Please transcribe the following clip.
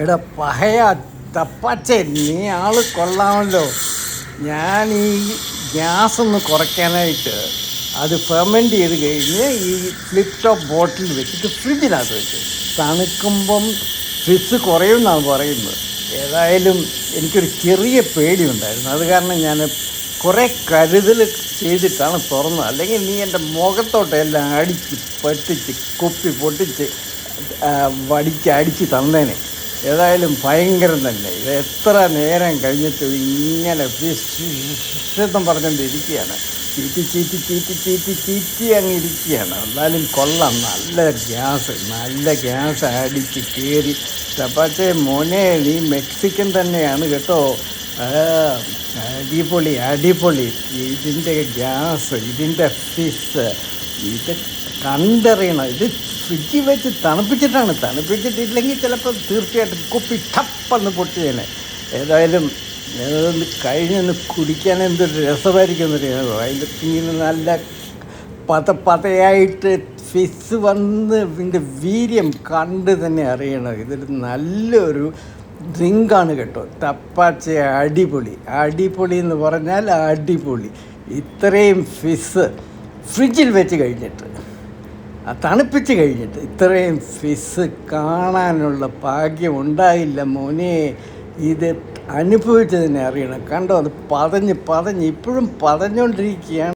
എടാ പഹയ തപ്പാച്ചേ, നീ ആള് കൊള്ളാമല്ലോ. ഞാൻ ഈ ഗ്യാസ് ഒന്ന് കുറയ്ക്കാനായിട്ട് അത് ഫെർമെൻ്റ് ചെയ്ത് കഴിഞ്ഞ് ഈ ഫ്ലിപ്പ് ടോപ്പ് ബോട്ടിൽ വെച്ചിട്ട് ഫ്രിഡ്ജിനകത്ത് വെച്ചു. തണുക്കുമ്പം ഫിസ് കുറയുമെന്നാണ് പറയുന്നത്. ഏതായാലും എനിക്കൊരു ചെറിയ പേടിയുണ്ടായിരുന്നു. അത് കാരണം ഞാൻ കുറേ കരുതൽ ചെയ്തിട്ടാണ് തുറന്നത്. അല്ലെങ്കിൽ നീ എൻ്റെ മുഖത്തോട്ടെല്ലാം അടിച്ച് പറ്റിച്ച് കുപ്പി പൊട്ടിച്ച് അടിച്ച് തന്നേനെ. ഏതായാലും ഭയങ്കരം തന്നെ. ഇത് എത്ര നേരം കഴിഞ്ഞിട്ട് ഇങ്ങനെ വിശുദ്ധം പറഞ്ഞുകൊണ്ടിരിക്കുകയാണ്. ചീറ്റി അങ്ങ് ഇരിക്കുകയാണ്. എന്നാലും കൊള്ളാം, നല്ല ഗ്യാസ് അടിച്ച് കയറി. ചപ്പാത്തെ മോനെ, നീ മെക്സിക്കൻ തന്നെയാണ് കേട്ടോ. അടിപൊളി. ഇതിൻ്റെ ഗ്യാസ്, ഇതിൻ്റെ ഫിസ്, ഇത് കണ്ടറിയണം. ഇത് ഫ്രിഡ്ജിൽ വെച്ച് തണുപ്പിച്ചിട്ടില്ലെങ്കിൽ ചിലപ്പോൾ തീർച്ചയായിട്ടും കുപ്പി ടപ്പെന്ന് പൊട്ടിയേനെ. ഏതായാലും അതൊന്ന് കഴിഞ്ഞൊന്ന് കുടിക്കാൻ എന്തൊരു രസമായിരിക്കും എന്നറിയാമോ. അതിൻ്റെ ഇങ്ങനെ നല്ല പതയായിട്ട് ഫിസ് വന്ന് ഇതിൻ്റെ വീര്യം കണ്ട് തന്നെ അറിയണം. ഇതൊരു നല്ലൊരു ഡ്രിങ്കാണ് കേട്ടോ. തപ്പാച്ച അടിപൊളി എന്ന് പറഞ്ഞാൽ അടിപൊളി. ഇത്രയും ഫിസ് ഫ്രിഡ്ജിൽ വെച്ച് കഴിഞ്ഞിട്ട്, തണുപ്പിച്ച് കഴിഞ്ഞിട്ട് ഇത്രയും ഫിസ് കാണാനുള്ള ഭാഗ്യം ഉണ്ടായില്ല മോനെ. ഇത് അനുഭവിച്ചതിനെ അറിയണം. കണ്ടോ, അത് പതഞ്ഞ് ഇപ്പോഴും പതഞ്ഞുകൊണ്ടിരിക്കുകയാണ്.